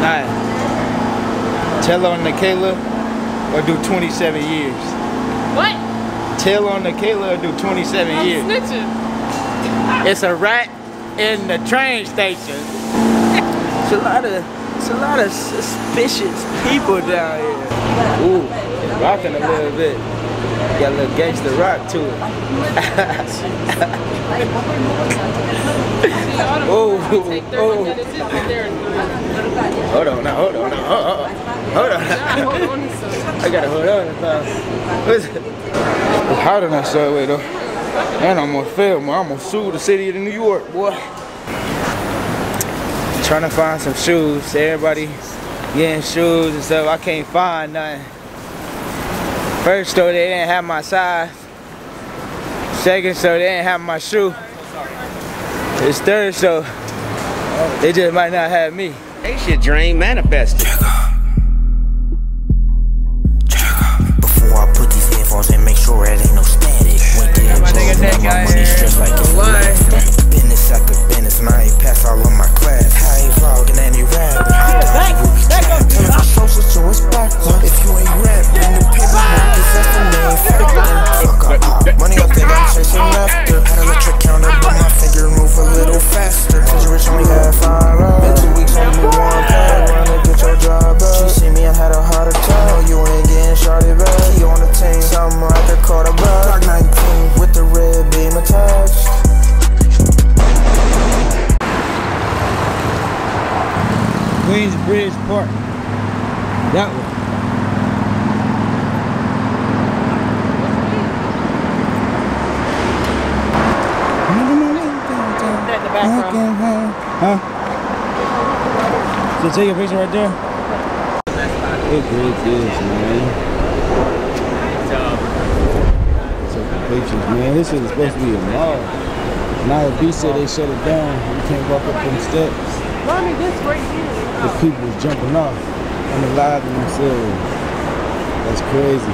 Nah. Tell on Nikayla or do 27 years. What? Tell on Nikayla or do 27 I'm years. snitching. It's a rat in the train station. It's a lot of suspicious people down here. Ooh, it's rocking a little bit. Got a little gangster rock to it. Oh, hold on now, hold on now, hold on. I gotta hold on. It's hot on that subway though. And I'm gonna film, I'm gonna sue the city of New York, boy. Trying to find some shoes. Everybody getting shoes and stuff. I can't find nothing. First store, they didn't have my size. Second store, they didn't have my shoe. This third store, they just might not have me. They shit dream manifested. Before I put these headphones in, make sure it ain't no static. Went there and my money stressed like it's electric. Business after business, and I ain't pass all of my class. I ain't vlogging any rapping. Turn my social to it's backward. If you ain't rapping, the paperwork is at the name. Fuck up. Money up there, I'm chasing after. Had an electric counter, but my finger move a little faster. Cause you rich only had 5 been 2 weeks on me, one pad. Run to get your job up. She see me, I had a heart attack. You ain't getting shorty back. He on the team, something like a quarterback. Glock 19 with the red beam attached. Queensbridge Park. That one. That in the background. Huh? So take a picture right there. It really is, man. Taking pictures, man. This is supposed to be a mall. Now the B said they shut it down. You can't walk up them steps. Mommy, this right here. The people was jumping off on the live themselves. That's crazy.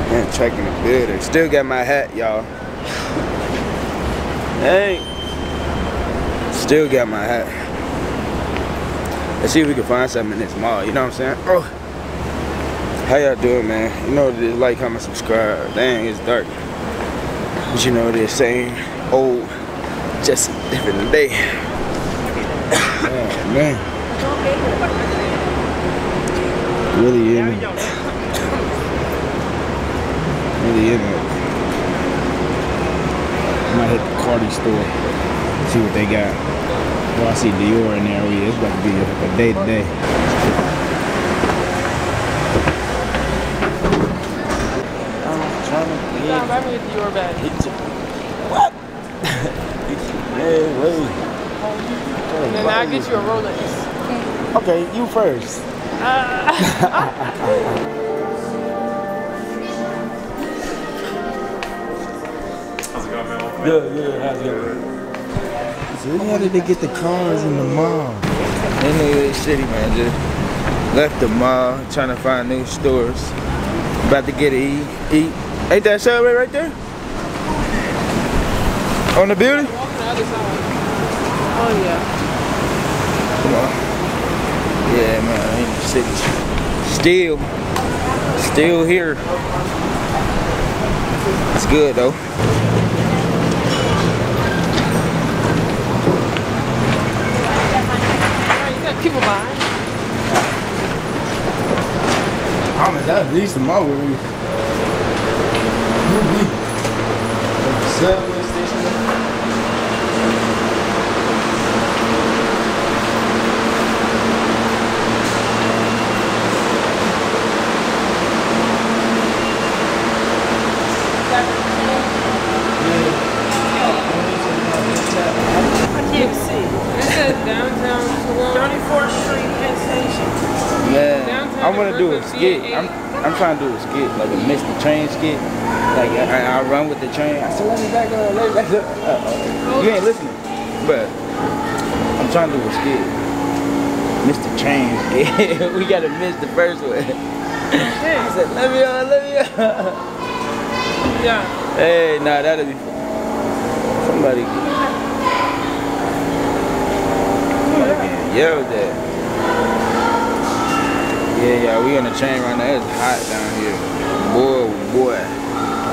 Man, tracking the building. Still got my hat, y'all. Hey. Still got my hat. Let's see if we can find something in this mall. You know what I'm saying? Oh. How y'all doing, man? You know what it is, like, comment, subscribe. Dang, it's dark. But you know what they're saying? Old, just a different day. Oh, man. Really in it. Really in it. Might hit the Cardi store. See what they got. Well, I see Dior in there. Oh yeah, it's about to be a day to day. I'm trying to get. Buy me a Dior bag. What? Hey, wait. And then I'll get you a Rolex. Okay, you first. Yeah, how's it going? So how did they get the cars in the mall? They knew this city, man. Just left the mall, trying to find new stores. About to get to eat. Ain't that Subway right there? On the building? Walk on the other side. Oh yeah. Come on. Yeah, man, in the city. Still here. It's good though. People buying. I mean, that's at least the mall where we. Subway station. I can't see. It says downtown 34th Street Penn Station. Yeah, I want to do a skit. I'm trying to do a skit, like a Mr. Train skit. Like I run with the train. I said, let me back up, let me back up. You ain't listening, but I'm trying to do a skit. Mr. Train skit. We gotta miss the first one. I said, let me on. Yeah. Hey, nah, that'll be fun. Somebody getting yelled at. Yeah, we on the train right now. It's hot down here. Boy,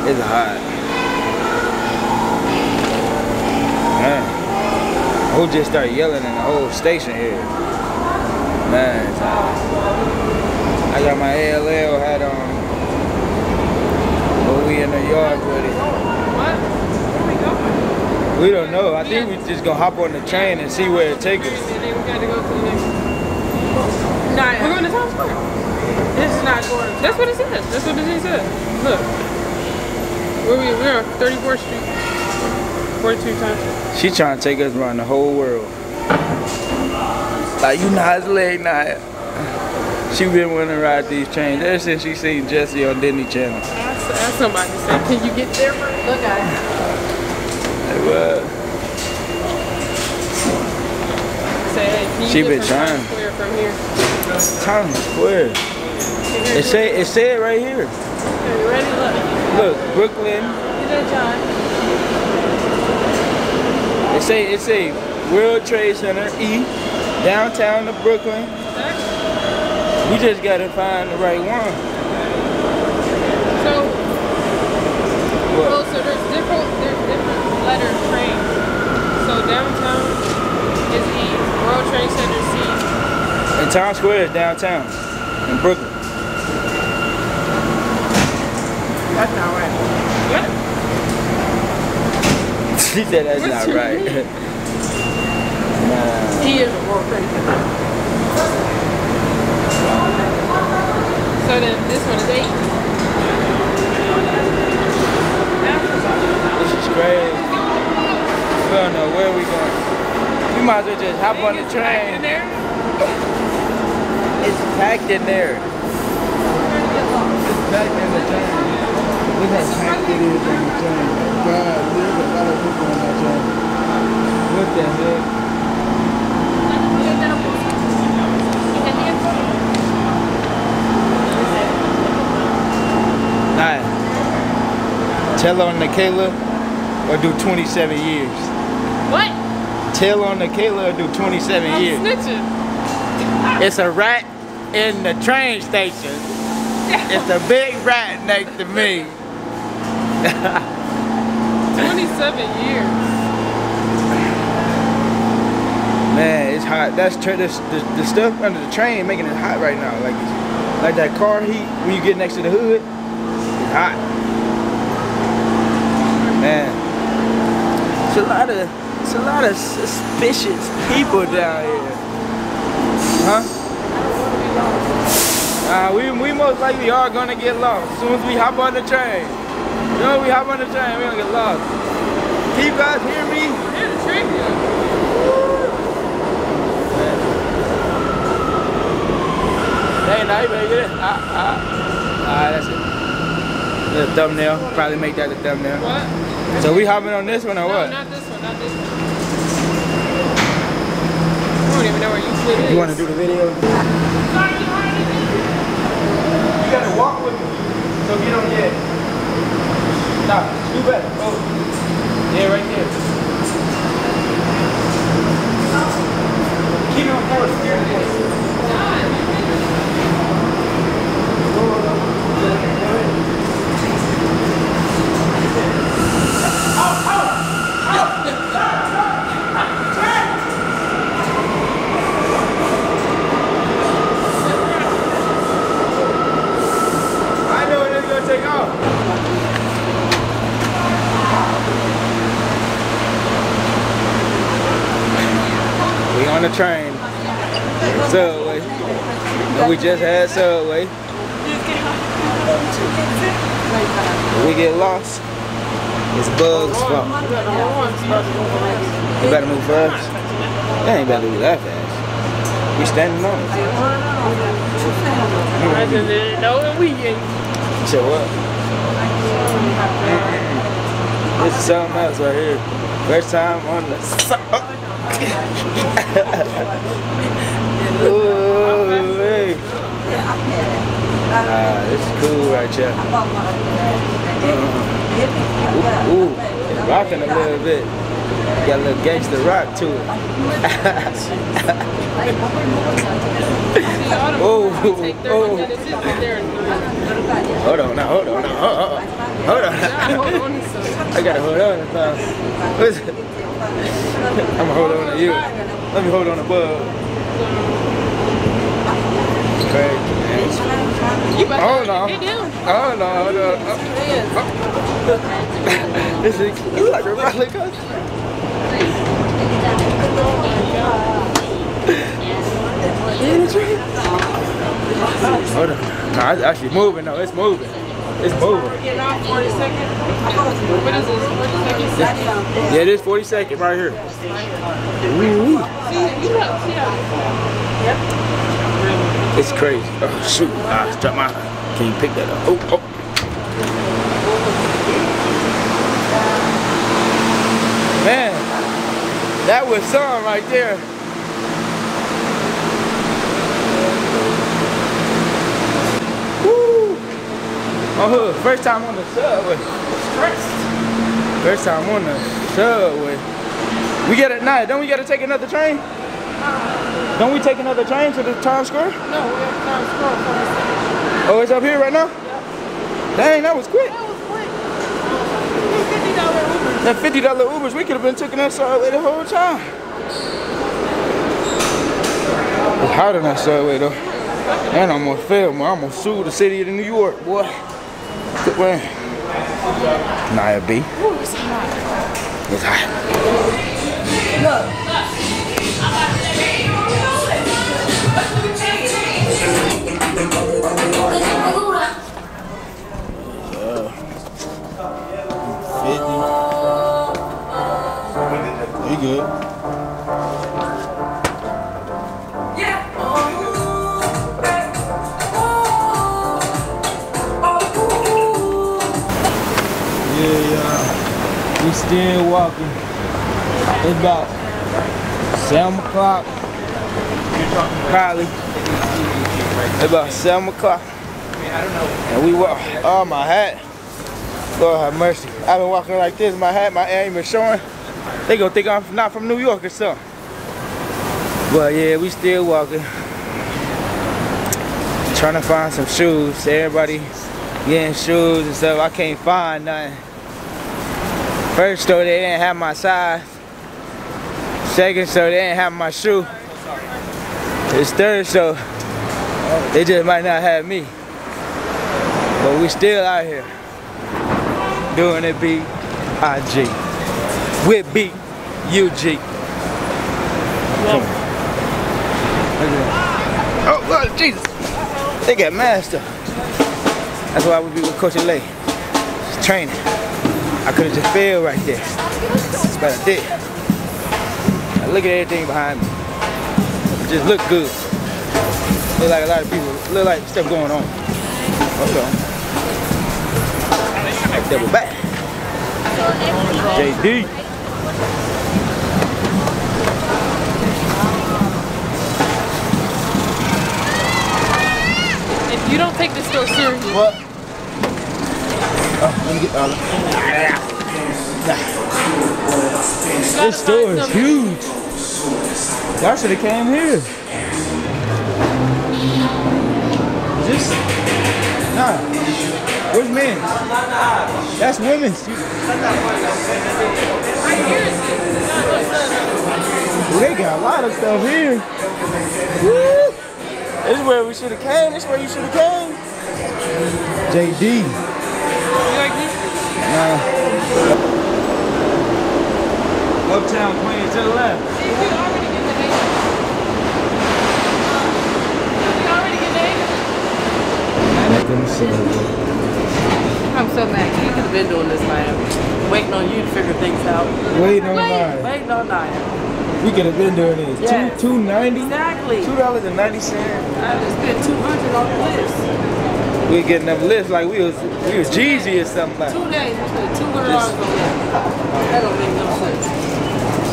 it's hot. Man, who just started yelling in the whole station here? Man, it's hot. I got my ALL hat on. But we in the yard with it. What? Where we going? We don't know. I think we just gonna hop on the train and see where it takes us. And then we gotta go to the next. Nah, we're going to Times Square. This is not going. That's what it says. That's what it says. Look. We're on 34th Street. 42 Times Square. She trying to take us around the whole world. Like, you not late night. She been wanting to ride these trains ever since she seen Jesse on Disney Channel. Ask somebody, say, can you get there first? Look at it. Like, what? Say, hey, can you She get been from trying. Times Square from here? Times Square. It say it right here. Okay, you ready? Look. Look, Brooklyn. Get that, John. It say World Trade Center E, downtown to Brooklyn. We just gotta find the right one. So, What? oh, so there's different letter trains. So downtown is E, World Trade Center C. And Times Square is downtown in Brooklyn. That's not right. What? She said that's not right. Nah. E is a World Trade Center. So then this one is 8. This is crazy. We don't know where we going. We might as well just hop on the train. In there? It's packed in there. It's packed in the train. Look how packed it is on the train. God, there's a lot of people on that train. What the heck? Alright. Tell on Nikayla or do 27 years. What? Tell on Nikayla or do 27 I'm years. snitching. It's a rat in the train station. It's a big rat next to me. 27 years. Man, it's hot. That's the stuff under the train making it hot right now. Like that car heat when you get next to the hood. It's hot. Man, it's a lot of suspicious people down here. Huh? We most likely are gonna get lost as soon as we hop on the train. You know, we hop on the train, we gonna get lost. Can you guys hear me? Hear the train go. Hey, now you better get it. Alright, that's it. The thumbnail. Probably make that the thumbnail. What? So we hopping on this one or No, what? not this one, not this one. I don't even know where Euclid is. You want to do the video? You gotta walk with me. So get on there. Stop. You better. Oh. Yeah, right there. Keep it on forward. Steer this. Take off. We on the train. Subway. And we just had Subway. We get lost. It's Bug's fault. You better move fast. You ain't better move that fast. We standing on it. I just didn't know that we ain't. You said what? This is something else right here. First time on the Ooh, hey. This is cool right here. Ooh, it's rocking a little bit. Got a little gangster rock to it. Oh. Take 30 minutes to get there in 3. Hold on now, hold on now, hold on. I gotta hold on now. I'm gonna hold on to you. Let me hold on to Bub. Okay. Hold on. Hold on, hold on. This is like a roller coaster. Hold on. No, it's actually moving though. It's moving. It's moving. 40 seconds. What is this? 40 seconds? Yeah, it is 40 seconds right here. It's crazy. Oh shoot. I dropped my. Can you pick that up? Oh, oh. Man, that was some right there. Woo! Oh, first time on the subway. First time on the subway. We get it now. Don't we gotta take another train? Don't we take another train to the Times Square? No, we have Times Square. Oh, it's up here right now? Yep. Dang, that was quick. That was quick. $50 Ubers. That $50 Ubers, we could have been taking that subway the whole time. It's hot on that subway though. And I'm gonna fail, man. I'm gonna sue the city of New York, boy. Good way. Nia B. Ooh, it's hot. It's hot. Look. You good? Yeah, we still walking. It's about 7 o'clock. Probably. It's about 7 o'clock. And we walk. Oh, my hat. Lord have mercy. I've been walking like this. My hat, my ain't even showing. They gonna think I'm not from New York or something. But yeah, we still walking. Trying to find some shoes. Everybody getting shoes and stuff. I can't find nothing. First store, they didn't have my size. Second store, they didn't have my shoe. This third store, they just might not have me. But we still out here doing it B.I.G. with B.U.G. Oh, Lord Jesus. They got mad stuff. That's why we be with Coach Lay. Just training. I could have just failed right there. But I did. Now look at everything behind me. It just look good. Look like a lot of people. Look like stuff going on. Hold on. Double back. JD. If you don't take this store seriously. What? Oh, let me get This store is huge. Y'all should have came here. Is this? Nah. Where's men's? That's women's. They got a lot of stuff here. Woo. This is where we should have came. This is where you should have came. JD. You like this? Nah. Uptown Queen to the left. See, we already get the hang of it. We already get the hang of it. I'm so mad. You could have been doing this, man. Waiting on you to figure things out. Waiting on Nia. Waiting on Nia. We could have been doing this. Yes. $2.90. Exactly. $2.90. I just spent $200 on the list. We getting them lifts like we was Jeezy or something like. 2 days. We spent $200 on that. That don't make no sense.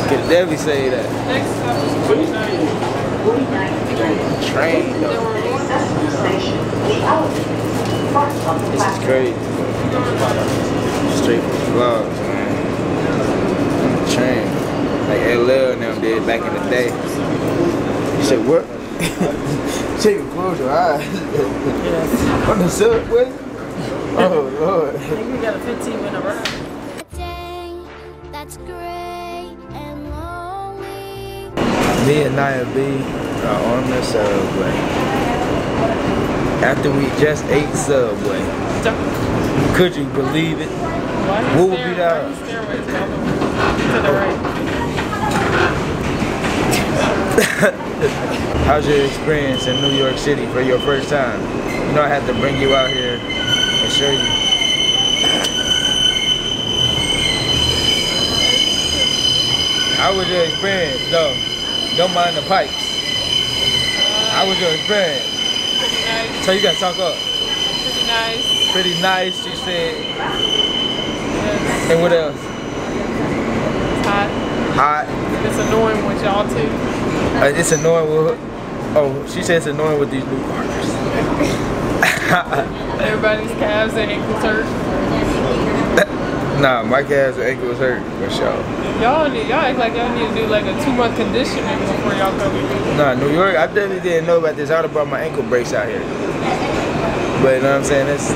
Could Debbie say that? Next time. Train though. This is crazy. Straight from the vlogs, man. On the train. Like LL and them did back in the day. You said what? She can close your eyes. Yes. On the subway? Oh, Lord. I think we got a 15-minute ride. That's great and lonely. Me and Nia B are on the subway. After we just ate Subway. Could you believe it? What would be that? How's your experience in New York City for your first time? You know I had to bring you out here and show you. How was your experience though? Don't mind the pipes. How was your experience? Pretty nice. So you gotta talk up. Pretty nice. Pretty nice, she said. Yes. And what else? It's hot. Hot. It's annoying with y'all too. It's annoying with, oh, she said it's annoying with these new partners. Everybody's calves and ankles hurt. Nah, my calves and ankles hurt for sure. Y'all act like y'all need to do like a 2-month conditioning before y'all come here. Nah, New York, I definitely didn't know about this. I would have brought my ankle brace out here. But you know what I'm saying? There's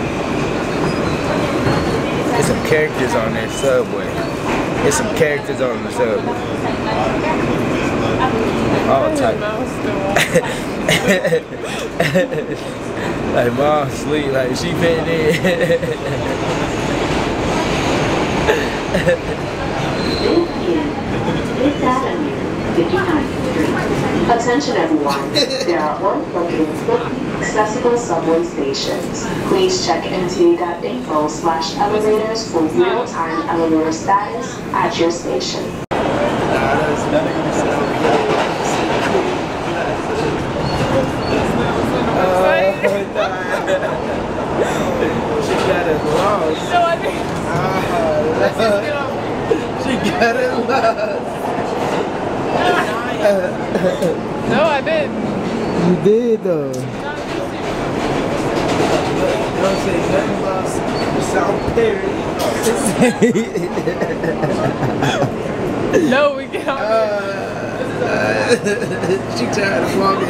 some characters on this subway. There's some characters on the subway. All type. Like mom sleep, like she fitting in. Attention everyone, there are located 50 accessible subway stations. Please check mta.info/elevators for real-time elevator status at your station. She got it lost. So I think She got it lost. no, I did. You did though. Don't say nothing about South Perry. No, we get on. She tried to walk in.